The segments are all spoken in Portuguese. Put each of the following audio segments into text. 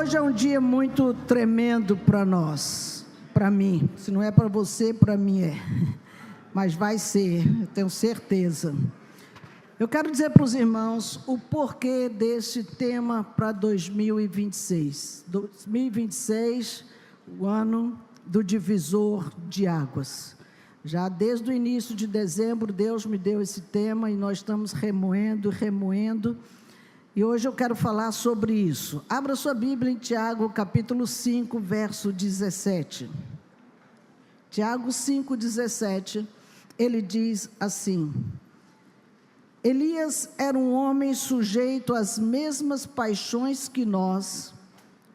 Hoje é um dia muito tremendo para nós, para mim. Se não é para você, para mim é. Mas vai ser, eu tenho certeza. Eu quero dizer para os irmãos o porquê desse tema para 2026. 2026, o ano do divisor de águas. Já desde o início de dezembro, Deus me deu esse tema e nós estamos remoendo. E hoje eu quero falar sobre isso. Abra sua Bíblia em Tiago, capítulo 5, verso 17. Tiago 5, 17, ele diz assim: Elias era um homem sujeito às mesmas paixões que nós,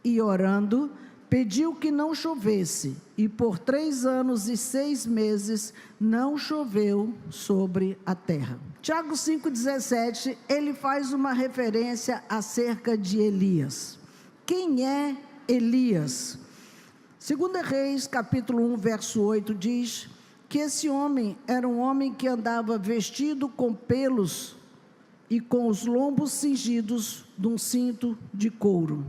e orando, pediu que não chovesse, e por 3 anos e 6 meses não choveu sobre a terra. Tiago 5,17, ele faz uma referência acerca de Elias. Quem é Elias? 2 Reis, capítulo 1, verso 8, diz que esse homem era um homem que andava vestido com pelos e com os lombos cingidos de um cinto de couro.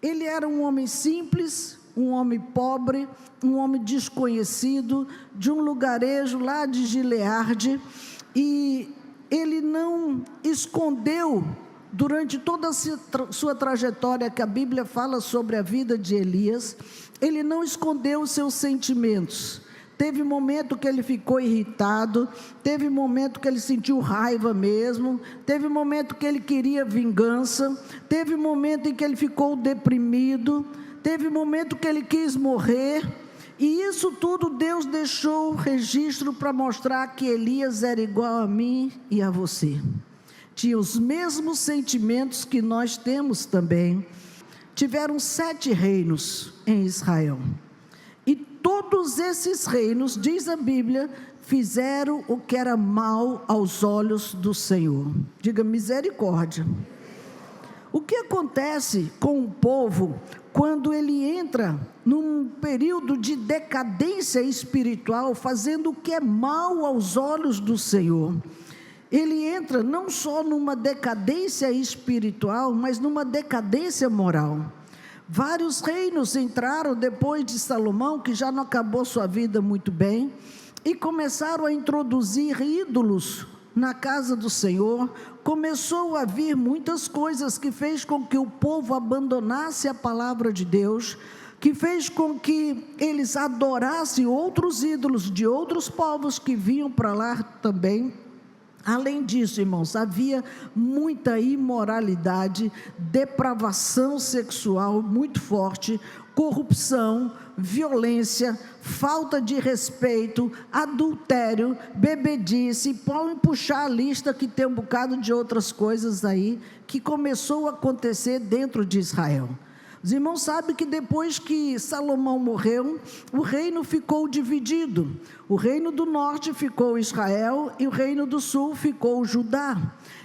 Ele era um homem simples, um homem pobre, um homem desconhecido, de um lugarejo lá de Gileade, e ele não escondeu, durante toda a sua trajetória, que a Bíblia fala sobre a vida de Elias, ele não escondeu os seus sentimentos. Teve momento que ele ficou irritado, teve momento que ele sentiu raiva mesmo, teve momento que ele queria vingança, teve momento em que ele ficou deprimido, teve momento que ele quis morrer, e isso tudo Deus deixou registro para mostrar que Elias era igual a mim e a você. Tinha os mesmos sentimentos que nós temos também. Tiveram 7 reinos em Israel. E todos esses reinos, diz a Bíblia, fizeram o que era mal aos olhos do Senhor. Diga misericórdia. O que acontece com o povo quando ele entra num período de decadência espiritual, fazendo o que é mal aos olhos do Senhor? Ele entra não só numa decadência espiritual, mas numa decadência moral. Vários reinos entraram depois de Salomão, que já não acabou sua vida muito bem, e começaram a introduzir ídolos na casa do Senhor. Começou a vir muitas coisas que fez com que o povo abandonasse a palavra de Deus, que fez com que eles adorassem outros ídolos de outros povos que vinham para lá também. Além disso, irmãos, havia muita imoralidade, depravação sexual muito forte, corrupção, violência, falta de respeito, adultério, bebedice. Podem puxar a lista, que tem um bocado de outras coisas aí que começou a acontecer dentro de Israel. Os irmãos sabem que depois que Salomão morreu, o reino ficou dividido. O reino do norte ficou Israel e o reino do sul ficou Judá.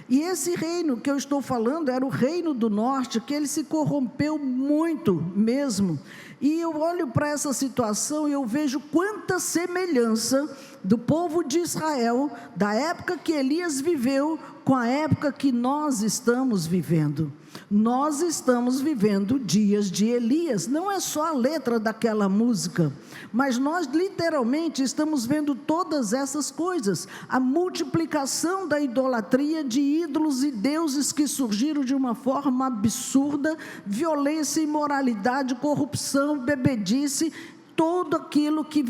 E esse reino que eu estou falando era o reino do norte, que ele se corrompeu muito mesmo. E eu olho para essa situação e eu vejo quanta semelhança do povo de Israel, da época que Elias viveu, com a época que nós estamos vivendo. Nós estamos vivendo dias de Elias. Não é só a letra daquela música, mas nós literalmente estamos vendo todas essas coisas. A multiplicação da idolatria, de ídolos e deuses que surgiram de uma forma absurda, violência, imoralidade, corrupção, bebedice. Tudo aquilo que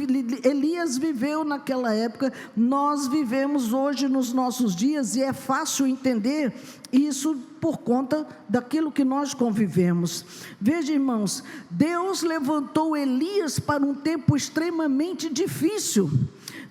Elias viveu naquela época, nós vivemos hoje nos nossos dias, e é fácil entender isso por conta daquilo que nós convivemos. Veja, irmãos, Deus levantou Elias para um tempo extremamente difícil.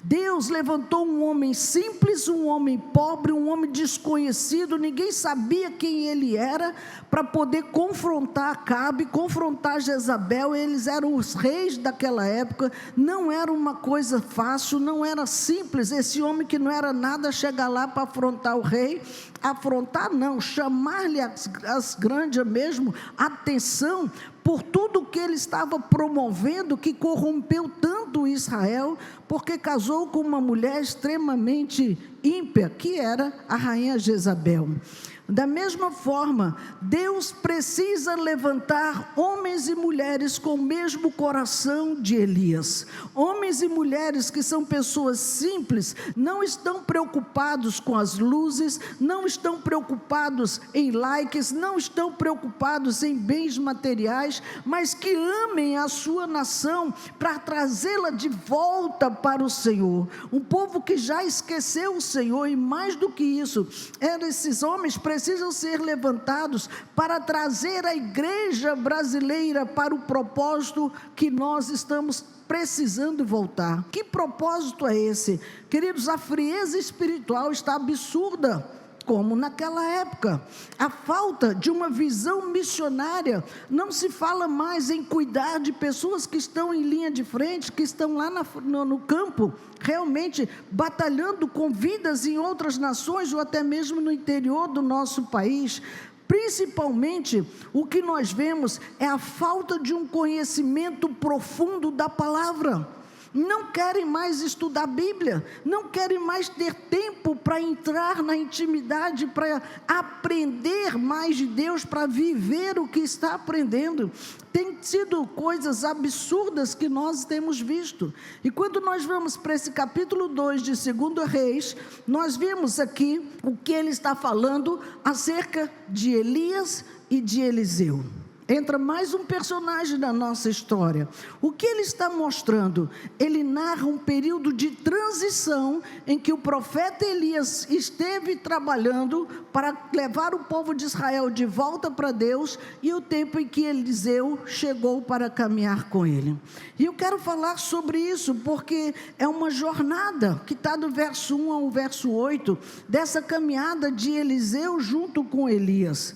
Deus levantou um homem simples, um homem pobre, um homem desconhecido, ninguém sabia quem ele era, para poder confrontar Acabe, confrontar Jezabel. Eles eram os reis daquela época, não era uma coisa fácil, não era simples. Esse homem que não era nada, chegar lá para afrontar o rei, afrontar não, chamar-lhe as grandes mesmo, atenção, por tudo que ele estava promovendo, que corrompeu tanto Israel, porque casou com uma mulher extremamente ímpia, que era a rainha Jezabel. Da mesma forma, Deus precisa levantar homens e mulheres com o mesmo coração de Elias. Homens e mulheres que são pessoas simples, não estão preocupados com as luzes, não estão preocupados em likes, não estão preocupados em bens materiais, mas que amem a sua nação para trazê-la de volta para o Senhor. Um povo que já esqueceu o Senhor, e mais do que isso, esses homens precisam ser levantados para trazer a igreja brasileira para o propósito que nós estamos precisando voltar. Que propósito é esse? Queridos, a frieza espiritual está absurda, como naquela época. A falta de uma visão missionária, não se fala mais em cuidar de pessoas que estão em linha de frente, que estão lá no campo, realmente batalhando com vidas em outras nações, ou até mesmo no interior do nosso país. Principalmente, o que nós vemos é a falta de um conhecimento profundo da palavra. Não querem mais estudar a Bíblia, não querem mais ter tempo para entrar na intimidade, para aprender mais de Deus, para viver o que está aprendendo. Tem sido coisas absurdas que nós temos visto. E quando nós vamos para esse capítulo 2 de 2 Reis, nós vemos aqui o que ele está falando acerca de Elias e de Eliseu. Entra mais um personagem da nossa história. O que ele está mostrando? Ele narra um período de transição em que o profeta Elias esteve trabalhando para levar o povo de Israel de volta para Deus, e o tempo em que Eliseu chegou para caminhar com ele. E eu quero falar sobre isso porque é uma jornada que está do verso 1 ao verso 8, dessa caminhada de Eliseu junto com Elias.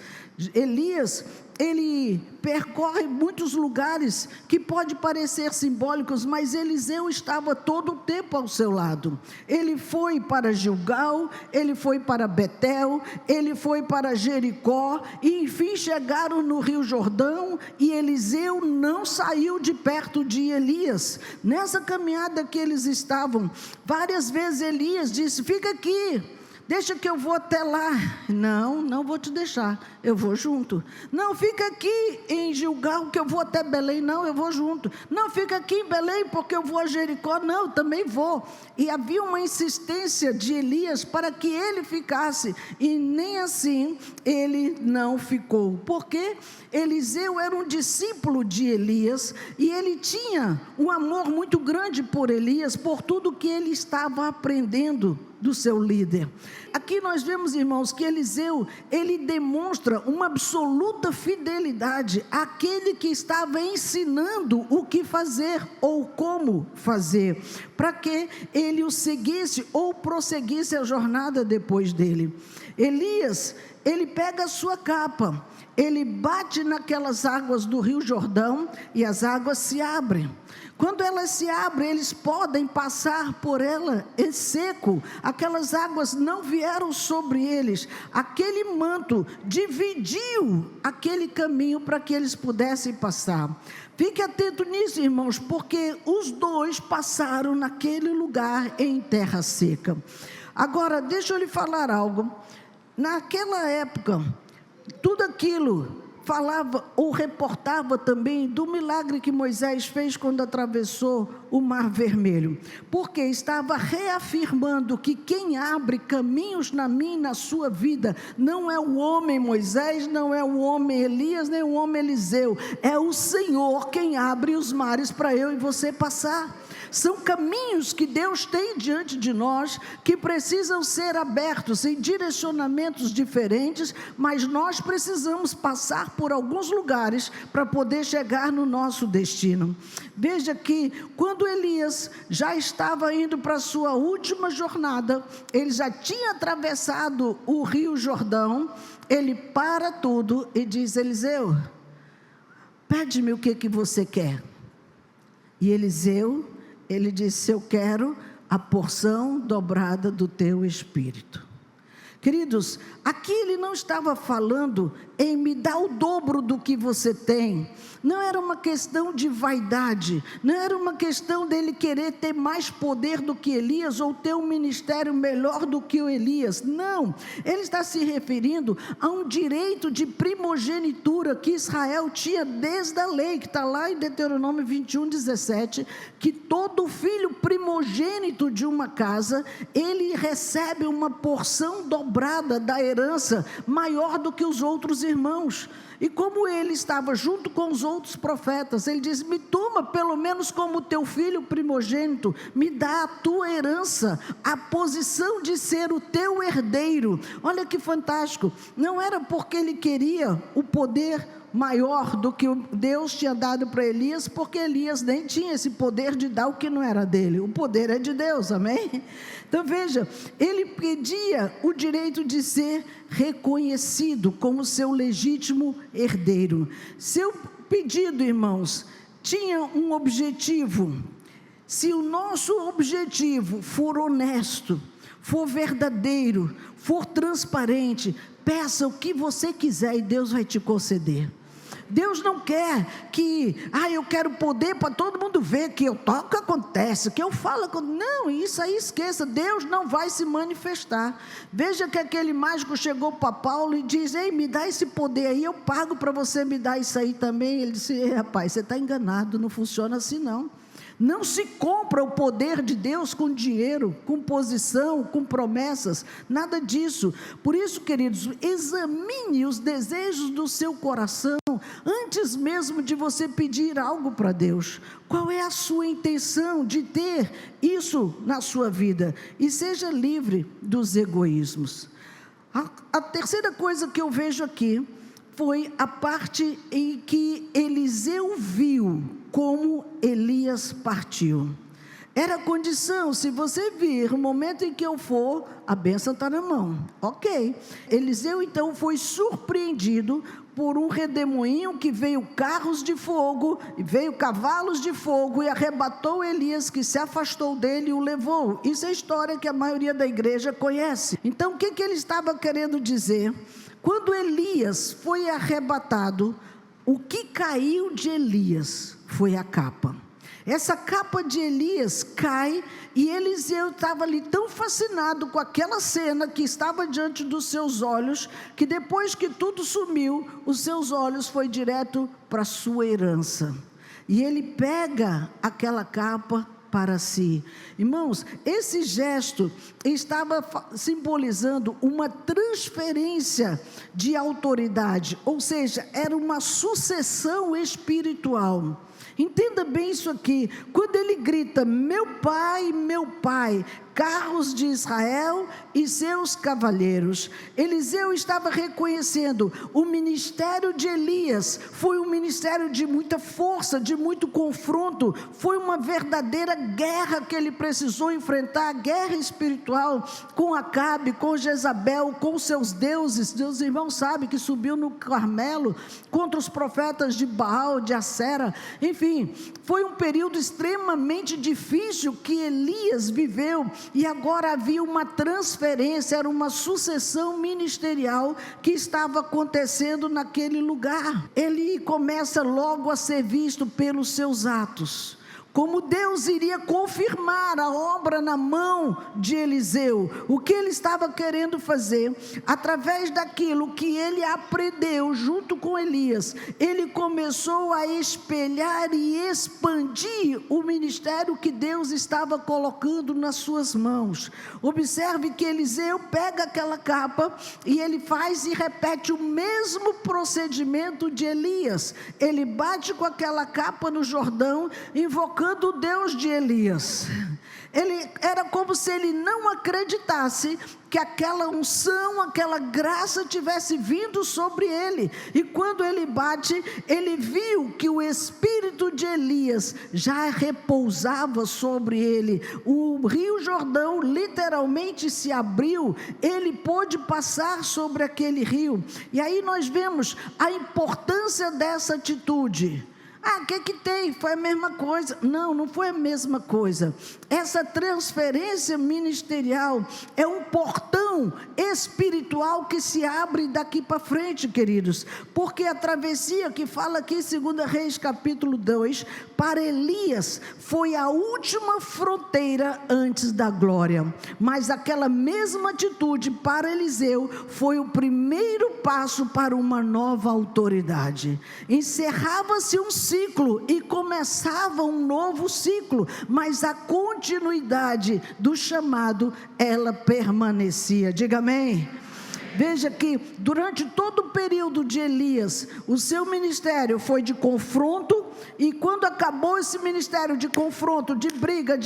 Elias, ele percorre muitos lugares que pode parecer simbólicos, mas Eliseu estava todo o tempo ao seu lado. Ele foi para Gilgal, ele foi para Betel, ele foi para Jericó, e enfim chegaram no Rio Jordão, e Eliseu não saiu de perto de Elias. Nessa caminhada que eles estavam, várias vezes Elias disse: fica aqui, deixa que eu vou até lá. Não vou te deixar, eu vou junto. Não, fica aqui em Gilgal que eu vou até Belém. Não, eu vou junto. Não, fica aqui em Belém porque eu vou a Jericó. Não, eu também vou. E havia uma insistência de Elias para que ele ficasse, e nem assim ele não ficou, porque Eliseu era um discípulo de Elias, e ele tinha um amor muito grande por Elias, por tudo que ele estava aprendendo do seu líder. Aqui nós vemos, irmãos, que Eliseu, ele demonstra uma absoluta fidelidade àquele que estava ensinando o que fazer ou como fazer, para que ele o seguisse ou prosseguisse a jornada depois dele. Elias, ele pega a sua capa, ele bate naquelas águas do Rio Jordão, e as águas se abrem. Quando elas se abrem, eles podem passar por ela em seco. Aquelas águas não vieram sobre eles. Aquele manto dividiu aquele caminho para que eles pudessem passar. Fique atento nisso, irmãos, porque os dois passaram naquele lugar em terra seca. Agora, deixa eu lhe falar algo. Naquela época, tudo aquilo falava ou reportava também do milagre que Moisés fez quando atravessou o Mar Vermelho, porque estava reafirmando que quem abre caminhos na minha e na sua vida não é o homem Moisés, não é o homem Elias, nem o homem Eliseu, é o Senhor quem abre os mares para eu e você passar. São caminhos que Deus tem diante de nós, que precisam ser abertos em direcionamentos diferentes, mas nós precisamos passar por alguns lugares para poder chegar no nosso destino. Veja que quando Elias já estava indo para a sua última jornada, ele já tinha atravessado o Rio Jordão, ele para tudo e diz: Eliseu, pede-me o que você quer. E Eliseu, ele disse: eu quero a porção dobrada do teu espírito. Queridos, aqui ele não estava falando em me dar o dobro do que você tem. Não era uma questão de vaidade, não era uma questão dele querer ter mais poder do que Elias ou ter um ministério melhor do que o Elias. Não, ele está se referindo a um direito de primogenitura que Israel tinha desde a lei, que está lá em Deuteronômio 21:17, que todo filho primogênito de uma casa, ele recebe uma porção dobrada da herança, maior do que os outros irmãos. E como ele estava junto com os outros profetas, ele diz: me toma pelo menos como teu filho primogênito, me dá a tua herança, a posição de ser o teu herdeiro. Olha que fantástico, não era porque ele queria o poder maior do que Deus tinha dado para Elias, porque Elias nem tinha esse poder de dar o que não era dele, o poder é de Deus, amém? Então veja, ele pedia o direito de ser reconhecido como seu legítimo herdeiro. Seu pedido, irmãos, tinha um objetivo. Se o nosso objetivo for honesto, for verdadeiro, for transparente, peça o que você quiser e Deus vai te conceder. Deus não quer que, eu quero poder para todo mundo ver que eu toco, acontece, que eu falo, não, isso aí esqueça, Deus não vai se manifestar. Veja que aquele mágico chegou para Paulo e diz: ei, me dá esse poder aí, eu pago para você me dar isso aí também. Ele disse: ei, rapaz, você está enganado, não funciona assim não. Não se compra o poder de Deus com dinheiro, com posição, com promessas, nada disso. Por isso, queridos, examine os desejos do seu coração, antes mesmo de você pedir algo para Deus. Qual é a sua intenção de ter isso na sua vida? E seja livre dos egoísmos. A terceira coisa que eu vejo aqui foi a parte em que Eliseu viu como Elias partiu. Era a condição: se você vir o momento em que eu for, a bênção está na mão. Ok. Eliseu então foi surpreendido por um redemoinho que veio carros de fogo, veio cavalos de fogo e arrebatou Elias, que se afastou dele e o levou. Isso é história que a maioria da igreja conhece. Então o que ele estava querendo dizer? Quando Elias foi arrebatado, o que caiu de Elias foi a capa. Essa capa de Elias cai e Eliseu estava ali tão fascinado com aquela cena que estava diante dos seus olhos, que depois que tudo sumiu, os seus olhos foi direto para a sua herança. E ele pega aquela capa para si. Irmãos, esse gesto estava simbolizando uma transferência de autoridade, ou seja, era uma sucessão espiritual. Entenda bem isso aqui, quando ele grita: meu pai, carros de Israel e seus cavaleiros, Eliseu estava reconhecendo: o ministério de Elias foi um ministério de muita força, de muito confronto, foi uma verdadeira guerra que ele precisou enfrentar, guerra espiritual com Acabe, com Jezabel, com seus deuses. Deus, irmãos, sabe que subiu no Carmelo contra os profetas de Baal, de Acera, enfim, foi um período extremamente difícil que Elias viveu. E agora havia uma transferência, era uma sucessão ministerial que estava acontecendo naquele lugar. Ele começa logo a ser visto pelos seus atos, como Deus iria confirmar a obra na mão de Eliseu. O que ele estava querendo fazer, através daquilo que ele aprendeu junto com Elias, ele começou a espelhar e expandir o ministério que Deus estava colocando nas suas mãos. Observe que Eliseu pega aquela capa e ele faz e repete o mesmo procedimento de Elias. Ele bate com aquela capa no Jordão, invocando o Deus de Elias. Era como se ele não acreditasse que aquela unção, aquela graça tivesse vindo sobre ele. E quando ele bate, ele viu que o espírito de Elias já repousava sobre ele. O rio Jordão literalmente se abriu, ele pôde passar sobre aquele rio. E aí nós vemos a importância dessa atitude. Ah, o que tem? Foi a mesma coisa. Não, não foi a mesma coisa. Essa transferência ministerial é um portão espiritual que se abre daqui para frente, queridos. Porque a travessia que fala aqui em 2 Reis capítulo 2, para Elias foi a última fronteira antes da glória. Mas aquela mesma atitude para Eliseu foi o primeiro passo para uma nova autoridade. Encerrava-se um ciclo e começava um novo ciclo, mas a continuidade do chamado, ela permanecia. Diga amém. Veja que durante todo o período de Elias, o seu ministério foi de confronto, e quando acabou esse ministério de confronto, de briga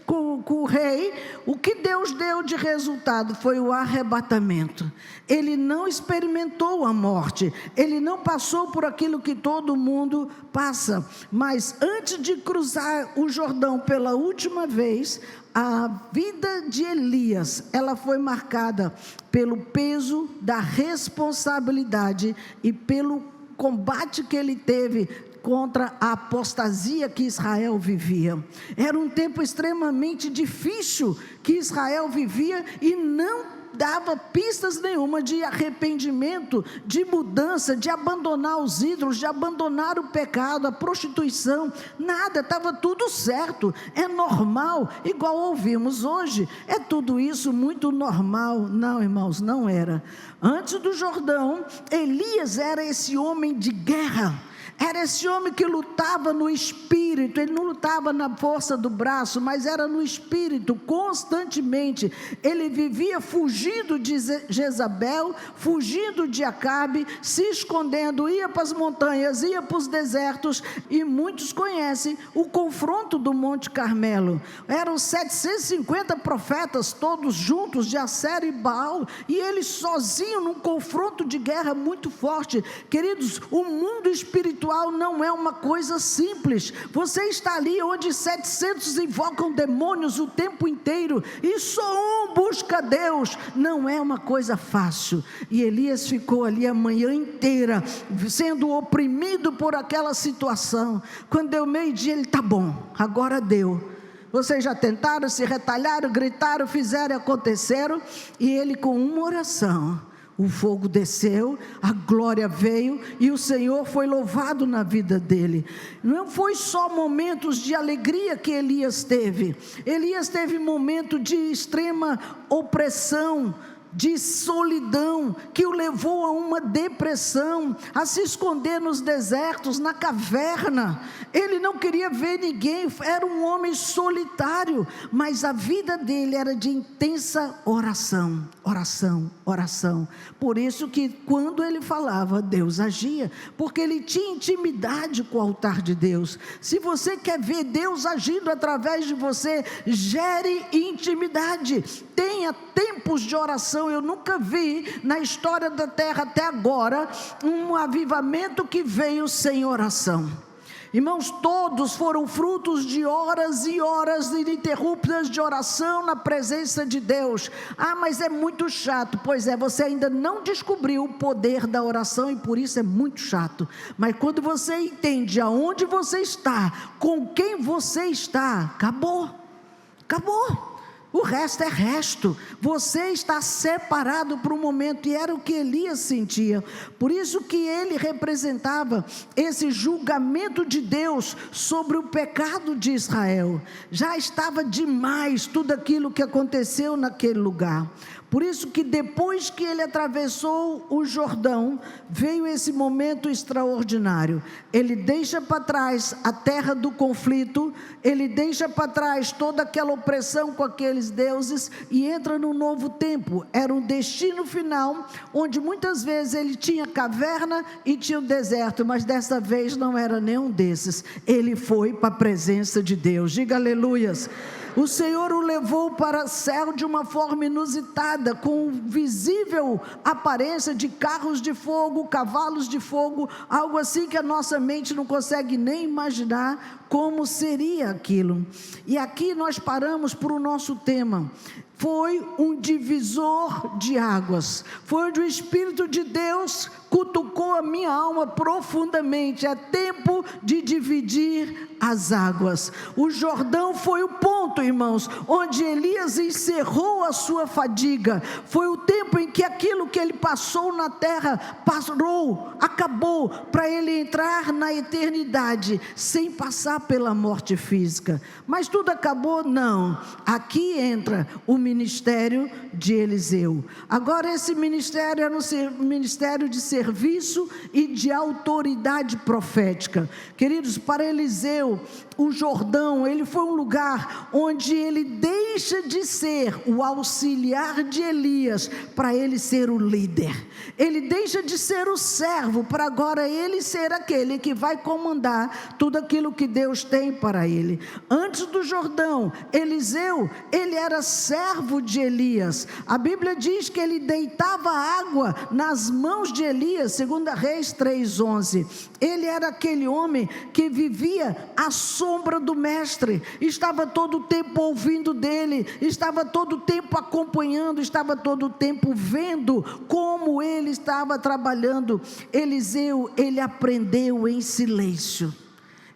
com o rei, o que Deus deu de resultado foi o arrebatamento. Ele não experimentou a morte, ele não passou por aquilo que todo mundo passa, mas antes de cruzar o Jordão pela última vez, a vida de Elias, ela foi marcada pelo peso da responsabilidade e pelo combate que ele teve contra a apostasia que Israel vivia. Era um tempo extremamente difícil que Israel vivia e não dava pistas nenhuma de arrependimento, de mudança, de abandonar os ídolos, de abandonar o pecado, a prostituição, nada, estava tudo certo, é normal, igual ouvimos hoje, é tudo isso muito normal. Não, irmãos, não era. Antes do Jordão, Elias era esse homem de guerra, era esse homem que lutava no espírito. Ele não lutava na força do braço, mas era no espírito, constantemente. Ele vivia fugindo de Jezabel, fugindo de Acabe, se escondendo, ia para as montanhas, ia para os desertos, e muitos conhecem o confronto do Monte Carmelo. Eram 750 profetas, todos juntos, de Asser e Baal, e ele sozinho num confronto de guerra muito forte. Queridos, o mundo espiritual não é uma coisa simples. Você está ali onde 700 invocam demônios o tempo inteiro e só um busca Deus. Não é uma coisa fácil. E Elias ficou ali a manhã inteira sendo oprimido por aquela situação. Quando deu meio-dia, ele: tá bom, agora deu. Vocês já tentaram, se retalharam, gritaram, fizeram e aconteceram. E ele, com uma oração, o fogo desceu, a glória veio e o Senhor foi louvado na vida dele. Não foi só momentos de alegria que Elias teve. Elias teve momento de extrema opressão, de solidão, que o levou a uma depressão, a se esconder nos desertos, na caverna. Ele não queria ver ninguém, era um homem solitário, mas a vida dele era de intensa oração, oração, oração. Por isso que quando ele falava, Deus agia, porque ele tinha intimidade com o altar de Deus. Se você quer ver Deus agindo através de você, gere intimidade, tenha tempos de oração. Eu nunca vi na história da terra até agora um avivamento que veio sem oração. Irmãos, todos foram frutos de horas e horas ininterruptas de oração na presença de Deus. Ah, mas é muito chato. Pois é, você ainda não descobriu o poder da oração e por isso é muito chato. Mas quando você entende aonde você está, com quem você está, acabou, acabou. O resto é resto. Você está separado para um momento, e era o que Elias sentia. Por isso que ele representava esse julgamento de Deus sobre o pecado de Israel. Já estava demais tudo aquilo que aconteceu naquele lugar. Por isso que depois que ele atravessou o Jordão, veio esse momento extraordinário. Ele deixa para trás a terra do conflito, ele deixa para trás toda aquela opressão com aqueles deuses e entra num novo tempo. Era um destino final, onde muitas vezes ele tinha caverna e tinha o deserto, mas dessa vez não era nenhum desses. Ele foi para a presença de Deus. Diga aleluias. O Senhor o levou para o céu de uma forma inusitada, com visível aparência de carros de fogo, cavalos de fogo, algo assim que a nossa mente não consegue nem imaginar como seria aquilo. E aqui nós paramos para o nosso tema. foi um divisor de águas, foi onde o Espírito de Deus cutucou a minha alma profundamente. É tempo de dividir as águas. O Jordão foi o ponto, irmãos, onde Elias encerrou a sua fadiga. Foi o tempo em que aquilo que ele passou na terra parou, acabou, para ele entrar na eternidade sem passar pela morte física. Mas tudo acabou? Não. Aqui entra o ministério de Eliseu. Agora esse ministério era um ministério de serviço e de autoridade profética. Queridos, para Eliseu, o Jordão, ele foi um lugar onde ele deixa de ser o auxiliar de Elias para ele ser o líder. Ele deixa de ser o servo para agora ele ser aquele que vai comandar tudo aquilo que Deus tem para ele. Antes do Jordão, Eliseu, ele era servo de Elias. A Bíblia diz que ele deitava água nas mãos de Elias, 2 Reis 3:11. Ele era aquele homem que vivia à sombra do mestre, estava todo o tempo ouvindo dele, estava todo o tempo acompanhando, estava todo o tempo vendo como ele estava trabalhando. Eliseu, ele aprendeu em silêncio.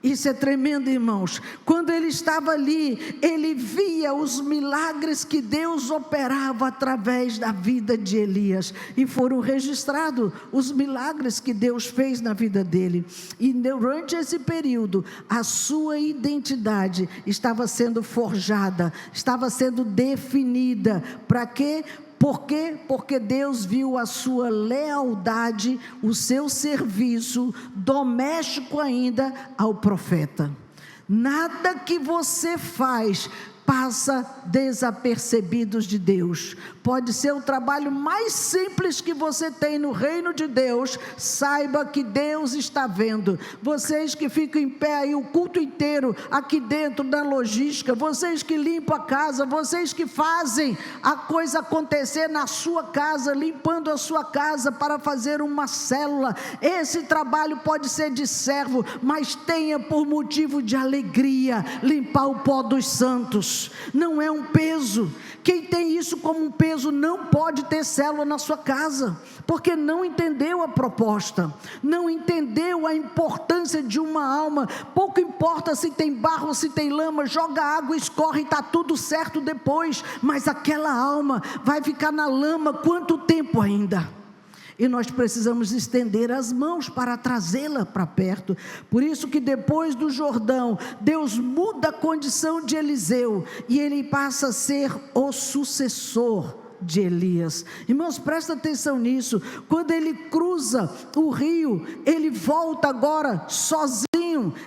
Isso é tremendo, irmãos. Quando ele estava ali, ele via os milagres que Deus operava através da vida de Elias, e foram registrados os milagres que Deus fez na vida dele. E durante esse período, a sua identidade estava sendo forjada, estava sendo definida. Para quê? Por quê? Porque Deus viu a sua lealdade, o seu serviço doméstico ainda ao profeta. Nada que você faz passa desapercebidos de Deus. Pode ser o trabalho mais simples que você tem no reino de Deus, saiba que Deus está vendo. Vocês que ficam em pé aí o culto inteiro aqui dentro da logística, vocês que limpam a casa, vocês que fazem a coisa acontecer na sua casa, limpando a sua casa para fazer uma célula, esse trabalho pode ser de servo, mas tenha por motivo de alegria limpar o pó dos santos. Não é um peso. Quem tem isso como um peso não pode ter célula na sua casa, porque não entendeu a proposta, não entendeu a importância de uma alma. Pouco importa se tem barro ou se tem lama, joga água, escorre e está tudo certo depois, mas aquela alma vai ficar na lama quanto tempo ainda? E nós precisamos estender as mãos para trazê-la para perto. Por isso que depois do Jordão, Deus muda a condição de Eliseu, e ele passa a ser o sucessor de Elias. Irmãos, presta atenção nisso. Quando ele cruza o rio, ele volta agora sozinho.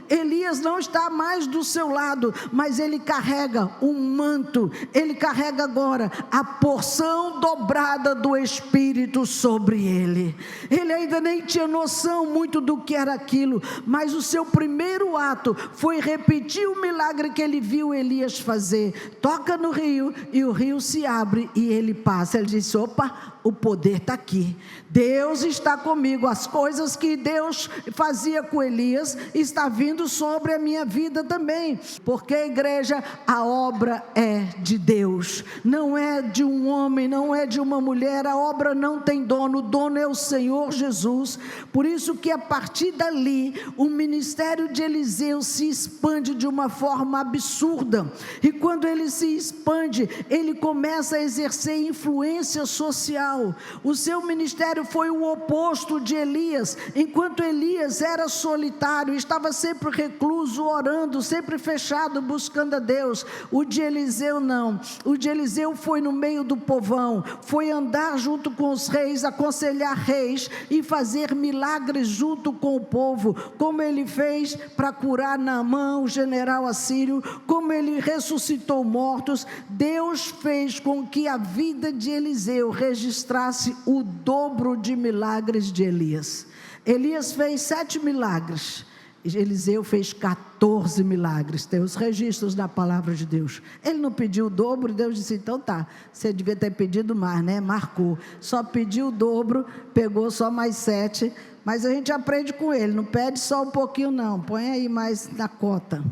Elias não está mais do seu lado, mas ele carrega um manto, ele carrega agora a porção dobrada do Espírito sobre ele. Ele ainda nem tinha noção muito do que era aquilo, mas o seu primeiro ato foi repetir o milagre que ele viu Elias fazer. Toca no rio e o rio se abre e ele passa. Ele disse: opa, o poder está aqui, Deus está comigo. As coisas que Deus fazia com Elias está vindo sobre a minha vida também, porque, igreja, a obra é de Deus, não é de um homem, não é de uma mulher. A obra não tem dono, o dono é o Senhor Jesus. Por isso que a partir dali, o ministério de Eliseu se expande de uma forma absurda, e quando ele se expande, ele começa a exercer influência social. O seu ministério foi o oposto de Elias. Enquanto Elias era solitário, estava sempre recluso, orando, sempre fechado, buscando a Deus, o de Eliseu não. O de Eliseu foi no meio do povão, foi andar junto com os reis, aconselhar reis e fazer milagres junto com o povo, como ele fez para curar Naamã, o general assírio, como ele ressuscitou mortos. Deus fez com que a vida de Eliseu registrasse o dobro de milagres de Elias. Elias fez 7 milagres, Eliseu fez 14 milagres. Tem os registros da palavra de Deus. Ele não pediu o dobro, Deus disse: então tá, você devia ter pedido mais, né? Marcou, só pediu o dobro, pegou só mais 7, mas a gente aprende com ele, não pede só um pouquinho não, põe aí mais na cota.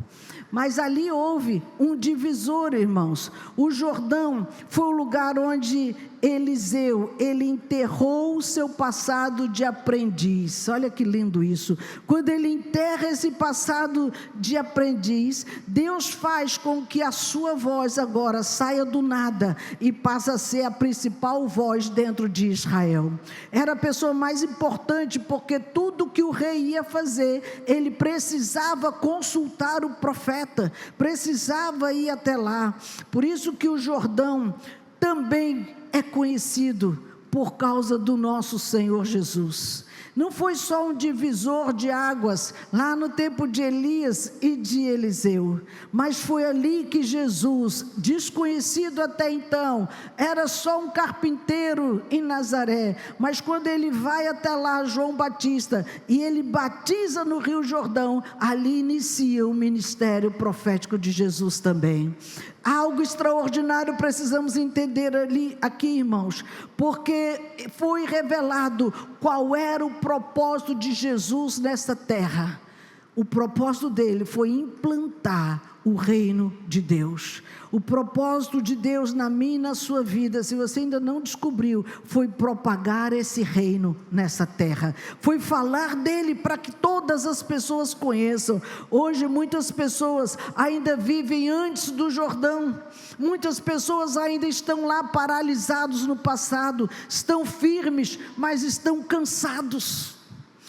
Mas ali houve um divisor, irmãos. O Jordão foi o lugar onde Eliseu, ele enterrou o seu passado de aprendiz. Olha que lindo isso. Quando ele enterra esse passado de aprendiz, Deus faz com que a sua voz agora saia do nada e passe a ser a principal voz dentro de Israel. Era a pessoa mais importante, porque tudo que o rei ia fazer, ele precisava consultar o profeta, precisava ir até lá. Por isso que o Jordão também é conhecido por causa do nosso Senhor Jesus. Não foi só um divisor de águas lá no tempo de Elias e de Eliseu, mas foi ali que Jesus, desconhecido até então, era só um carpinteiro em Nazaré, mas quando ele vai até lá, João Batista, e ele batiza no Rio Jordão, ali inicia o ministério profético de Jesus também. Algo extraordinário precisamos entender aqui, irmãos, porque foi revelado qual era o propósito de Jesus nessa terra. O propósito dele foi implantar o reino de Deus. O propósito de Deus na minha e na sua vida, se você ainda não descobriu, foi propagar esse reino nessa terra. Foi falar dele para que todas as pessoas conheçam. Hoje muitas pessoas ainda vivem antes do Jordão. Muitas pessoas ainda estão lá paralisados no passado. Estão firmes, mas estão cansados.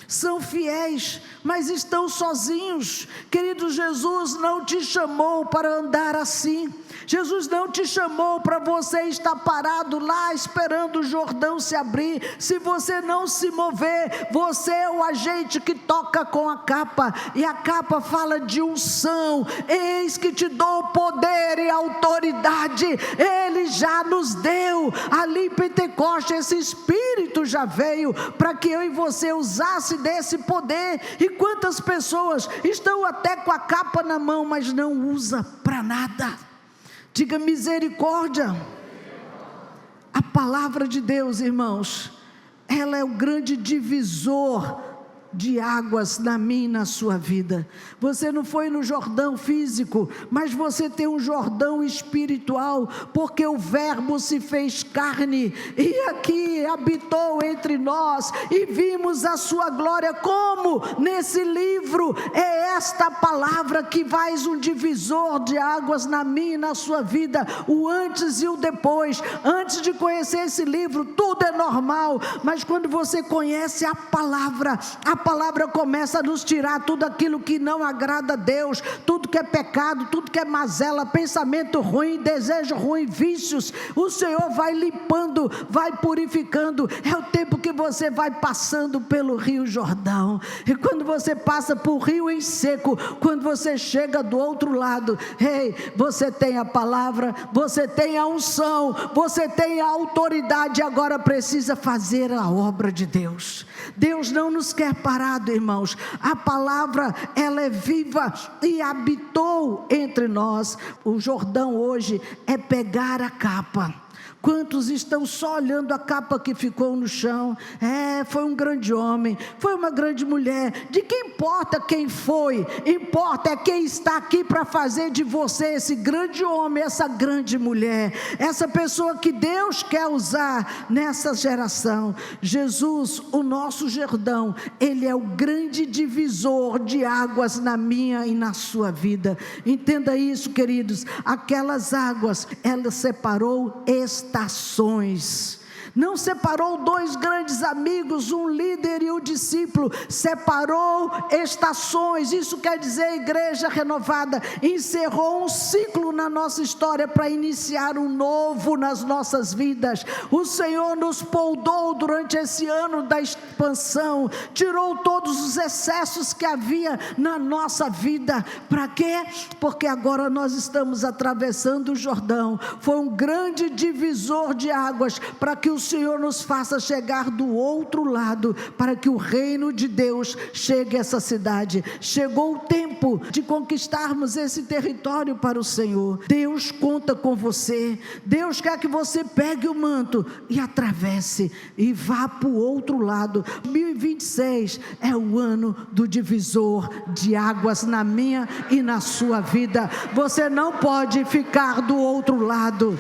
São fiéis, mas estão sozinhos. Querido, Jesus não te chamou para andar assim. Jesus não te chamou para você estar parado lá esperando o Jordão se abrir. Se você não se mover, você é o agente que toca com a capa, e a capa fala de unção. Eis que te dou poder e autoridade. Ele já nos deu ali em Pentecostes. Esse Espírito já veio para que eu e você usasse desse poder. E quantas pessoas estão até com a capa na mão, mas não usa para nada? Diga misericórdia. A palavra de Deus, irmãos, ela é o grande divisor de águas na minha e na sua vida. Você não foi no Jordão físico, mas você tem um Jordão espiritual, porque o Verbo se fez carne e aqui habitou entre nós, e vimos a sua glória. Como? Nesse livro. É esta palavra que faz um divisor de águas na minha e na sua vida, o antes e o depois. Antes de conhecer esse livro, tudo é normal, mas quando você conhece a palavra começa a nos tirar tudo aquilo que não agrada a Deus, tudo que é pecado, tudo que é mazela, pensamento ruim, desejo ruim, vícios. O Senhor vai limpando, vai purificando. É o tempo que você vai passando pelo Rio Jordão, e quando você passa por rio em seco, quando você chega do outro lado, você tem a palavra, você tem a unção, você tem a autoridade. Agora precisa fazer a obra de Deus. Deus não nos quer parado, irmãos. A palavra, ela é viva e habitou entre nós. O Jordão hoje é pegar a capa. Quantos estão só olhando a capa que ficou no chão? Foi um grande homem, foi uma grande mulher. De que importa quem foi? Importa é quem está aqui para fazer de você esse grande homem, essa grande mulher, essa pessoa que Deus quer usar nessa geração. Jesus, o nosso Jordão, ele é o grande divisor de águas na minha e na sua vida. Entenda isso, queridos. Aquelas águas, ela separou estações. Não separou dois grandes amigos, um líder e um discípulo, separou estações. Isso quer dizer, igreja renovada encerrou um ciclo na nossa história para iniciar um novo nas nossas vidas. O Senhor nos poldou durante esse ano da expansão, tirou todos os excessos que havia na nossa vida. Para quê? Porque agora nós estamos atravessando o Jordão. Foi um grande divisor de águas para que o Senhor nos faça chegar do outro lado, para que o reino de Deus chegue a essa cidade. Chegou o tempo de conquistarmos esse território para o Senhor. Deus conta com você. Deus quer que você pegue o manto e atravesse e vá para o outro lado. 2026 é o ano do divisor de águas na minha e na sua vida. Você não pode ficar do outro lado.